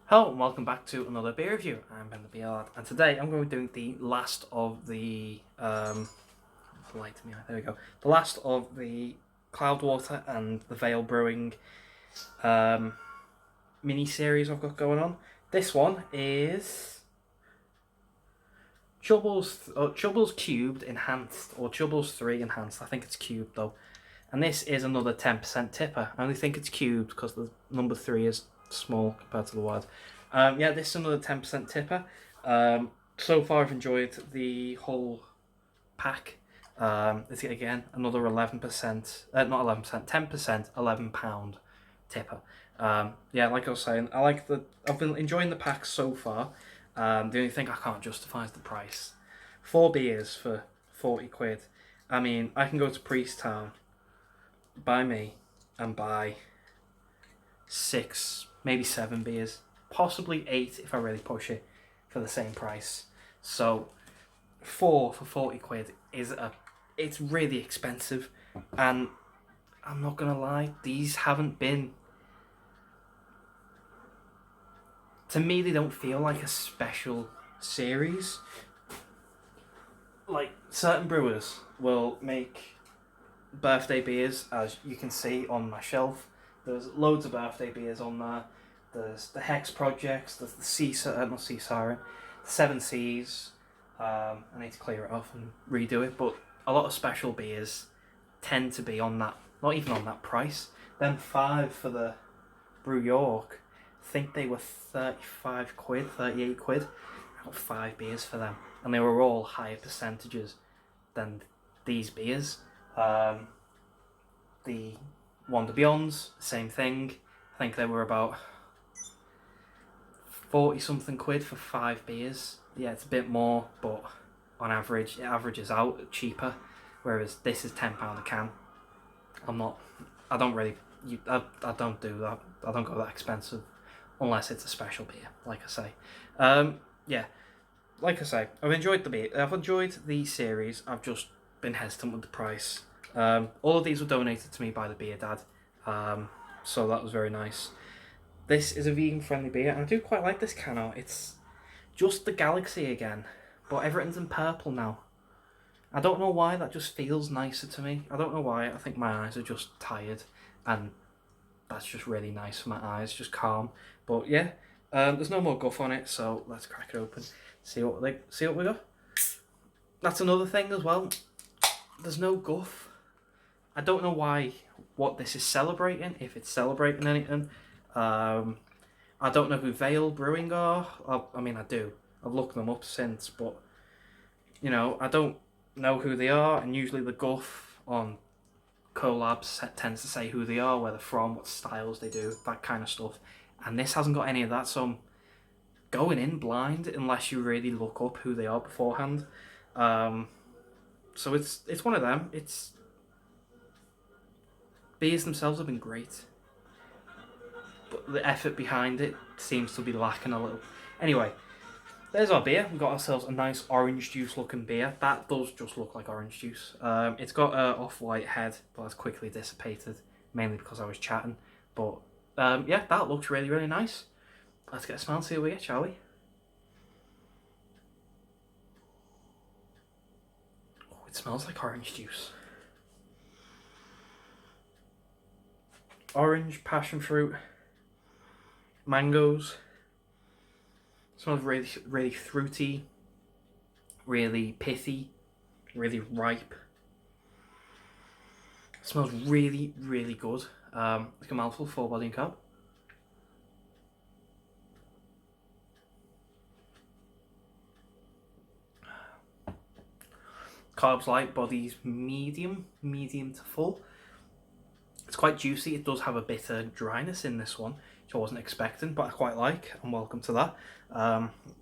Hello and welcome back to another beer review. I'm Ben the Beer Lad, and today I'm going to be doing the last of the there we go. The last of the Cloudwater and the Vale Brewing mini series I've got going on. This one is Chubbles Cubed Enhanced, or Chubbles³ Enhanced. I think it's cubed though. And this is another 10% tipper. I only think it's cubed because the number 3 is small compared to the word. Yeah, this is another 10% tipper. So far I've enjoyed the whole pack. It's again another 11%, not 11%, 10%, £11 tipper. Yeah, like I was saying, I've been enjoying the pack so far. The only thing I can't justify is the price. 4 beers for 40 quid. I mean, I can go to Priesttown, buy me, and buy 6, maybe 7 beers, possibly 8 if I really push it, for the same price. So 4 for 40 quid it's really expensive, and I'm not gonna lie, these haven't been, to me they don't feel like a special series. Like, certain brewers will make birthday beers, as you can see on my shelf. There's loads of birthday beers on there. There's the Hex Projects, there's the not Sea Siren, the Seven Seas. I need to clear it off and redo it, but a lot of special beers tend to be on that, not even on that price. Then 5 for the Brew York, I think they were 35 quid, 38 quid. I got 5 beers for them, and they were all higher percentages than these beers. The Wonder Beyonds, same thing. I think they were about 40 something quid for 5 beers. Yeah, it's a bit more, but on average, it averages out cheaper. Whereas this is £10 a can. I don't do that. I don't go that expensive unless it's a special beer, like I say. Yeah, like I say, I've enjoyed the beer. I've enjoyed the series. I've just been hesitant with the price. All of these were donated to me by the Beer Dad, so that was very nice. This is a vegan-friendly beer, and I do quite like this can art. It's just the galaxy again, but everything's in purple now. I don't know why, that just feels nicer to me. I don't know why, I think my eyes are just tired, and that's just really nice for my eyes, just calm. But yeah, there's no more guff on it, so let's crack it open, see what we got. That's another thing as well, there's no guff. I don't know what this is celebrating, if it's celebrating anything. I don't know who Vale Brewing are. I mean, I do. I've looked them up since, but, you know, I don't know who they are, and usually the guff on collabs tends to say who they are, where they're from, what styles they do, that kind of stuff. And this hasn't got any of that, so I'm going in blind unless you really look up who they are beforehand. So it's one of them. Beers themselves have been great, but the effort behind it seems to be lacking a little. Anyway, there's our beer. We've got ourselves a nice orange juice looking beer. That does just look like orange juice. It's got an off-white head, but that's quickly dissipated, mainly because I was chatting. But yeah, that looks really, really nice. Let's get a smell and see what we get, shall we? Oh, it smells like orange juice. Orange, passion fruit, mangoes. It smells really, really fruity, really pithy, really ripe. It smells really, really good. Like a mouthful, full body and carb. Carbs light, body's medium to full. It's quite juicy. It does have a bitter dryness in this one, which I wasn't expecting, but I quite like. I'm welcome to that.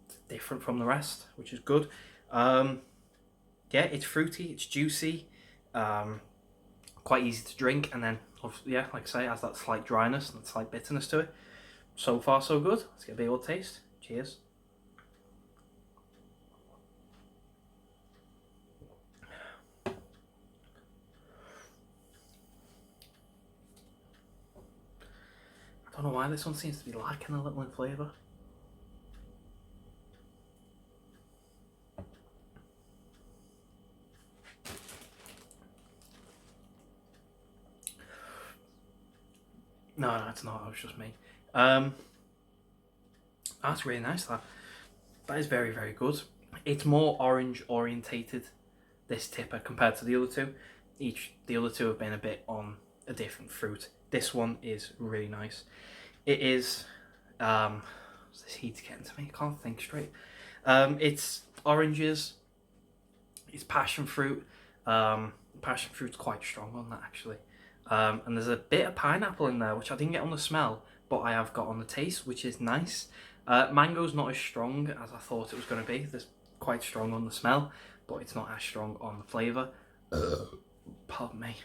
It's different from the rest, which is good. Yeah, it's fruity, it's juicy, quite easy to drink, and then, yeah, like I say, it has that slight dryness and that slight bitterness to it. So far, so good. Let's get a big old taste. Cheers. I don't know why this one seems to be lacking a little in flavour. No, it's not. It was just me. That's really nice. That is very, very good. It's more orange orientated, this TIPA, compared to the other two. The other two have been a bit on a different fruit. This one is really nice. It is. This heat's getting to me. I can't think straight. It's oranges. It's passion fruit. Passion fruit's quite strong on that actually. And there's a bit of pineapple in there, which I didn't get on the smell, but I have got on the taste, which is nice. Mango's not as strong as I thought it was going to be. There's quite strong on the smell, but it's not as strong on the flavour. Pardon me.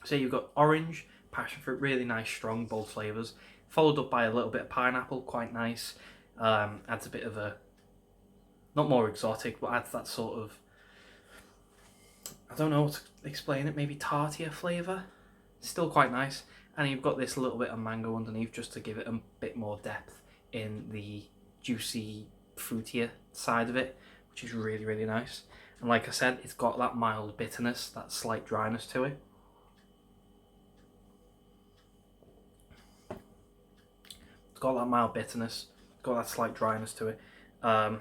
So you've got orange, passion fruit, really nice, strong, bold flavours. Followed up by a little bit of pineapple, quite nice. Adds a bit of a, not more exotic, but adds that sort of, I don't know how to explain it, maybe tartier flavour. Still quite nice. And you've got this little bit of mango underneath just to give it a bit more depth in the juicy, fruitier side of it, which is really, really nice. And like I said, it's got that mild bitterness, that slight dryness to it. It's got that mild bitterness, it's got that slight dryness to it. And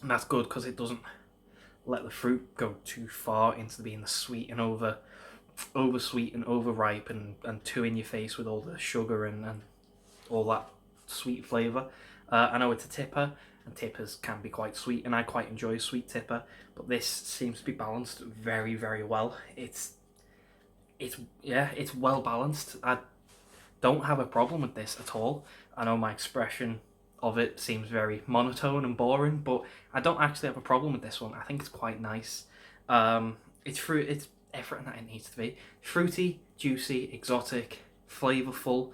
that's good because it doesn't let the fruit go too far into being sweet and over sweet and overripe and too in your face with all the sugar and all that sweet flavour. I know it's a TIPA, and TIPAs can be quite sweet, and I quite enjoy sweet TIPA, but this seems to be balanced very, very well. It's well balanced. I don't have a problem with this at all. I know my expression of it seems very monotone and boring, but I don't actually have a problem with this one. I think it's quite nice. It's fruit. It's everything that it needs to be. Fruity, juicy, exotic, flavourful,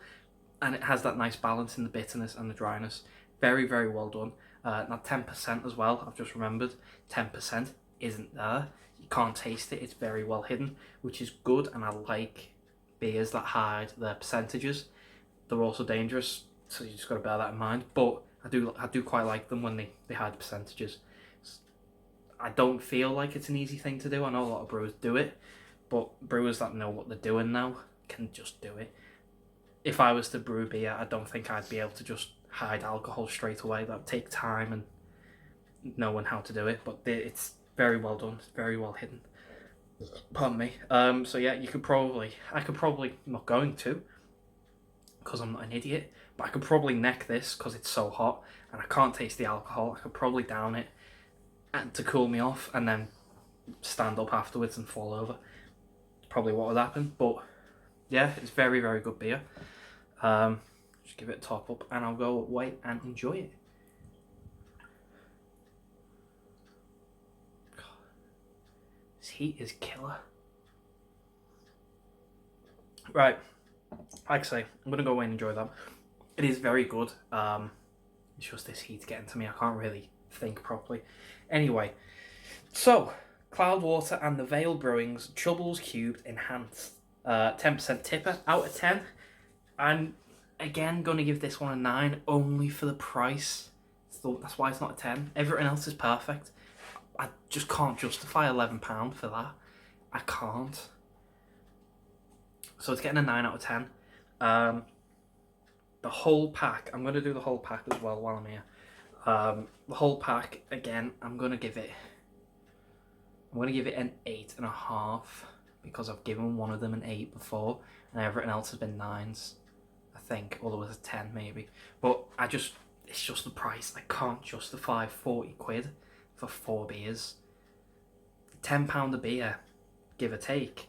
and it has that nice balance in the bitterness and the dryness. Very, very well done. Now 10% as well, I've just remembered. 10% isn't there. You can't taste it. It's very well hidden, which is good, and I like beers that hide their percentages. They're also dangerous, so you just got to bear that in mind. But I do quite like them when they hide the percentages. I don't feel like it's an easy thing to do. I know a lot of brewers do it, but brewers that know what they're doing now can just do it. If I was to brew beer, I don't think I'd be able to just hide alcohol straight away. That would take time and knowing how to do it, but it's very well done. It's very well hidden. Pardon me. So yeah, I could probably, I'm not going to, because I'm not an idiot, but I could probably neck this because it's so hot and I can't taste the alcohol. I could probably down it and to cool me off and then stand up afterwards and fall over. Probably what would happen, but yeah, it's very, very good beer. Just give it a top up and I'll go away and enjoy it. God, this heat is killer. Right, like I say, I'm gonna go away and enjoy that. It is very good. It's just this heat getting to me. I can't really think properly. Anyway, so Cloudwater and the Vale Brewing's Chubbles Cubed Enhanced. 10% TIPA out of 10. I'm again going to give this one a 9 only for the price. So that's why it's not a 10. Everything else is perfect. I just can't justify £11 for that. I can't. So it's getting a 9 out of 10. The whole pack, I'm going to do the whole pack as well while I'm here. The whole pack, again, I'm going to give it an 8.5 because I've given one of them an 8 before and everything else has been 9s, I think, or there was a 10 maybe. But it's just the price. I can't justify 40 quid for 4 beers. £10 a beer, give or take,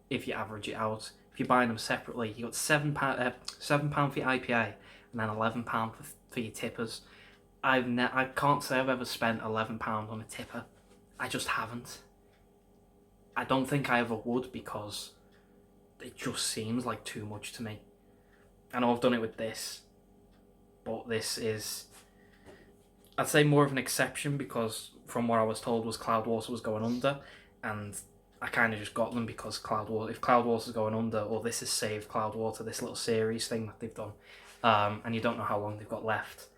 if you average it out. If you're buying them separately, you got £7 for your IPA and then £11 for your tippers. I can't say I've ever spent £11 on a tipper. I just haven't. I don't think I ever would because it just seems like too much to me. I know I've done it with this, but this is, I'd say, more of an exception because from what I was told was Cloudwater was going under, and I kind of just got them because if Cloudwater's going under, or this is Save Cloudwater, this little series thing that they've done, and you don't know how long they've got left,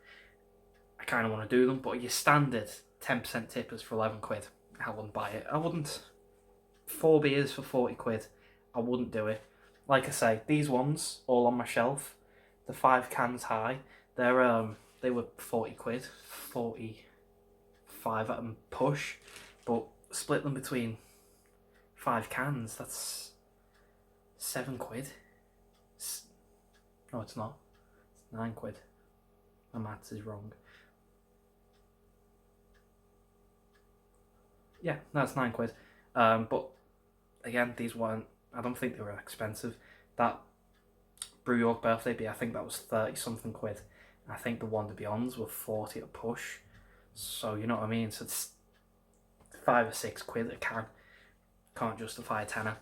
I kind of want to do them. But your standard 10% tippers for 11 quid, I wouldn't buy it. I wouldn't. 4 beers for 40 quid, I wouldn't do it. like I say, these ones all on my shelf, the 5 cans high, they were 40 quid, 45 at a push, but split them between 5 cans, that's 7 quid. No, it's not. It's 9 quid. My maths is wrong. Yeah, that's 9 quid. But again, these weren't. I don't think they were expensive. That Brew York birthday beer, I think that was 30 something quid. And I think the Wonder Beyonds were 40 at push. So you know what I mean. So it's 5 or 6 quid a can. Can't justify a tenner.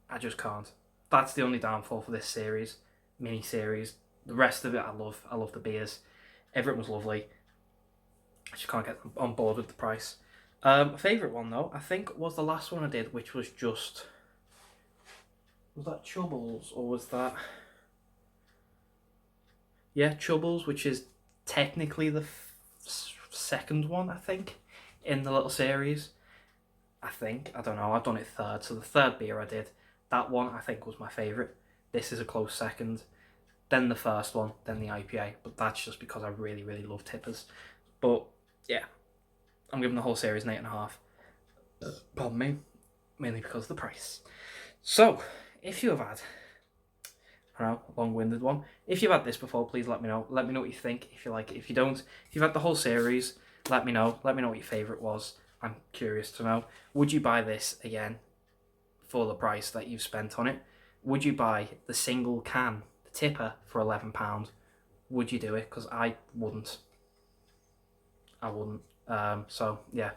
I just can't. That's the only downfall for this series, mini series. The rest of it, I love. I love the beers. Everything was lovely. I just can't get on board with the price. Favourite one though, I think was the last one I did, which was just... Was that Chubbles, or was that... Yeah, Chubbles, which is technically the second one, I think, in the little series. I think. I don't know. I've done it third. So the third beer I did, that one I think was my favourite. This is a close second. Then the first one, then the IPA. But that's just because I really, really love TIPAs. But yeah, I'm giving the whole series an 8.5. Pardon me. Mainly because of the price. So, if you have had, I don't know, a long-winded one. If you've had this before, please let me know. Let me know what you think, if you like it. If you don't, if you've had the whole series, let me know. Let me know what your favourite was. I'm curious to know. Would you buy this again for the price that you've spent on it? Would you buy the single can, the TIPA, for £11? Would you do it? Because I wouldn't. I wouldn't. So, yeah.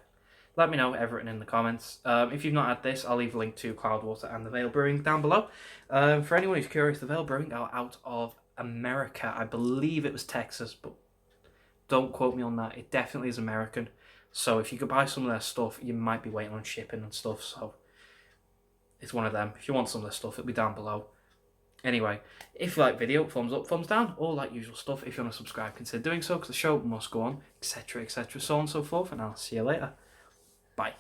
Let me know everything in the comments. If you've not had this, I'll leave a link to Cloudwater and the Vale Brewing down below. For anyone who's curious, the Vale Brewing are out of America. I believe it was Texas, but don't quote me on that. It definitely is American. So if you could buy some of their stuff, you might be waiting on shipping and stuff. So it's one of them. If you want some of their stuff, it'll be down below. Anyway, if you like the video, thumbs up, thumbs down, all that usual stuff. If you want to subscribe, consider doing so, because the show must go on, etc., etc., so on and so forth. And I'll see you later. Bye.